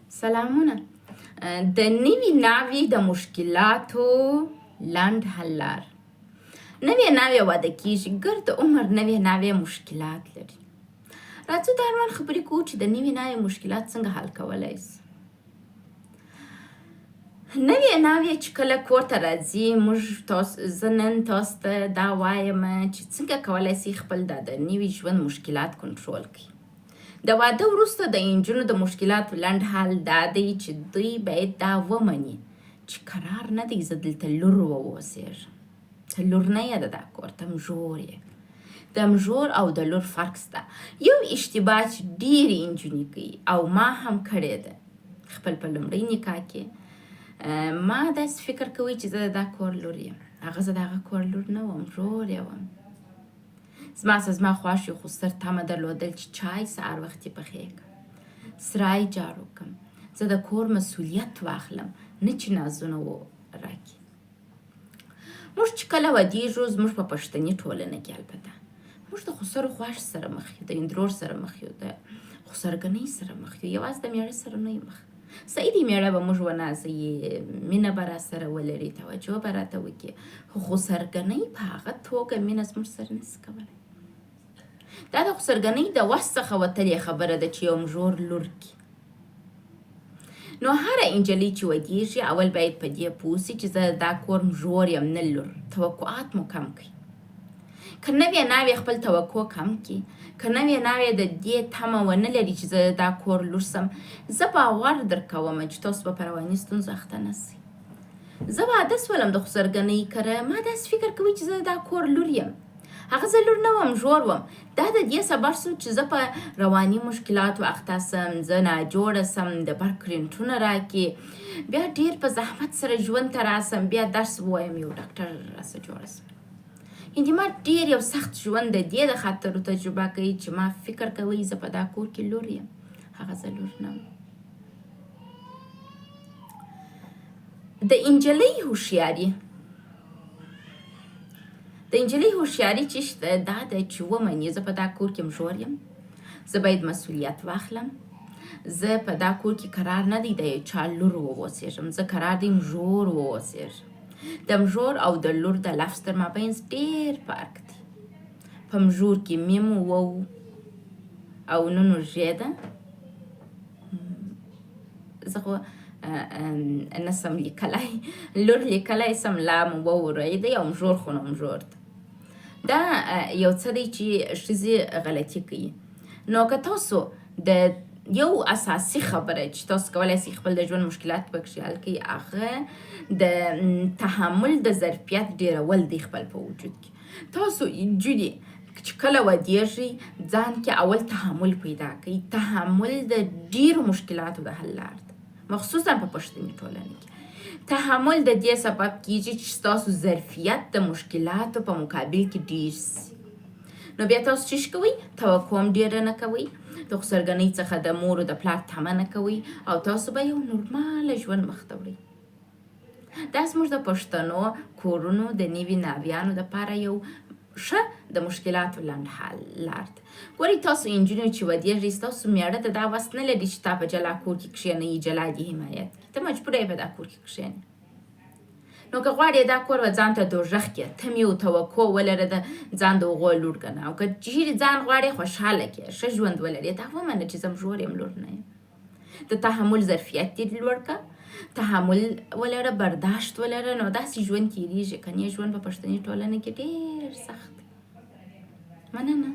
سلامونه. د نوي ناوی د مشکلاتو لنډ حل لار. نوې ناوې واده کیږي، ګرد عمر نوې ناوې مشکلات لري. راځو د اړوند خبرې کوو چې د نوې ناوې مشکلات څنګه حل کولی سو. نوې ناوې چې کله کور ته راځي، زه نن تاسو ته دا وایم چې څنګه کولی سي خپل د نوي ژوند مشکلات کنټرول کړي. د واده وروسته د نجونو د مشکلاتو لنډ حل دا دی چې دوی باید دا ومني چې قرار نه دی زه دلته لور واوسېږم. ته لور نه یې د دا کور، ته مژور یې. د مژور او د لور فرق شته. یو اشتباه چې ډېرې نجونې کوي او ما هم کړې ده، خپل په لومړۍ نکاح کې ما داسې فکر کوي چې زه د دا کور لور یم. هغه زه د هغه کور لور نه وم، ژور یې وم. زما خوښ یو، خو ستر تمه درلودل چې چای سهار وختي پخې کړم، سرای جارو کړم، زه د کور مسؤلیت واخلم، نه چې نازونه راکړي. موږ چې کله ودېږو، زموږ په پښتني ټولنه کې البته موږ د خسرو خوښ سره مخ یو، د اندرور سره مخ یو، د خسرګنۍ سره مخ یو، یوازې د میړه سره نه یو مخ. صحیح دی، میړه به موږ ونازوي، مینه به راسره ولري، توجه به راته وکړي، خو خسرګنۍ په هغه توګه مینه زموږ سره نشي کولی. دا د خسرګنۍ د وس څخه وتلې خبره ده چې یو مژور لور کړي. نو هره نجلۍ چې ودېږي، اول باید په دې پوه سي چې زه دا کور مژور یم، نه لور. توقعات مو کم کړي. که نوې ناوې خپل توقع کم کړي، که نوې ناوې د دې تمه ونه لري چې زه دا کور لور سم، زه باور در کوم چې تاسو به په رواني ستونزو اخته نه سئ. زه واده سولم د خسرګنۍ کره، ما داسې فکر کوي چې زه دا کور لور یم. هغه زه لور نه وم، ژور وم. دا د دې سبب شو چې زه په رواني مشکلاتو اخته سم، زه ناجوړه سم، د بر کرنټونه راکړي، بیا ډېر په زحمت سره ژوند ته راسم، بیا درس ووایم، یو ډاکټر راسه جوړه سم. یعنې ما ډېر یو سخت ژوند د دې د خاطرو تجربه کوي چې ما فکر کوي زه په دا کور کې لور یم. هغه زه لور نه وم. د نجلۍ هوښیاري چې شته دا ده چې ومني زه په دا کور کې مژور یم، زه باید مسؤلیت واخلم، زه په دا کور کې قرار نه دی د یو چا لور واوسېږم، زه قرار دی مژور واوسېږم. د مژور او د لور د لفظ تر مابینځ ډېر فرق دی. په مژور کې میم وو او نونو ژې ده. زه خو نسم لیکلی، لور لیکلی سم، لام وو ری دی، او مژور خو نو مژور ده. دا یو څه دی چې ښځې غلطي کوي. نو که تاسو د یو اساسي خبره چې تاسو کولی سئ خپل د ژوند مشکلات پکې حل کړئ، هغه د تحمل د ظرفیت ډېرول دی خپل په وجود کې. تاسو نجونې چې کله ودېږئ، ځان کې اول تحمل پیدا کړئ. تحمل د ډېرو مشکلاتو د حل لار ده، مخصوصا په پښتني ټولنه کې. تحمل د دې سبب کیږي چې ستاسو ظرفیت د مشکلاتو په مقابل کې ډېر سي. نو بیا تاسو څه کوئ؟ توقع هم ډېره نه کوئ، د خسرګنۍ څخه د مور او د پلار تمه نه کوئ، او تاسو به یو نورماله ژوند مخ ته وړئ. دا زموږ د پښتنو کورونو د نوي ناویانو دپاره یو ښه د مشکلاتو لنډ حل لار ده. ګورئ، تاسو نجونې چې ودېږئ، ستاسو میړه ته دا وس نه لري چې تا په جلا کور کې کښېنوي، جلا دې حمایت کړي. ته مجبوره یې په دا کور کې کښېنې. نو که غواړې دا کور به ځان ته دوژخ کړې، تمې او توقع ولره د ځان د هغو لور ګڼه. او که چیرې ځان غواړې خوشحاله کړې، ښه ژوند ولرې، دا ومنه چې زه مژور یم، لور نه یم. د تحمل ظرفیت دې لوړ کړه، تحمل ولره، برداشت ولره، نو داسې ژوند تېرېږي. کنې ژوند په پښتني ټولنه کې ډېر سخت دی. مننه.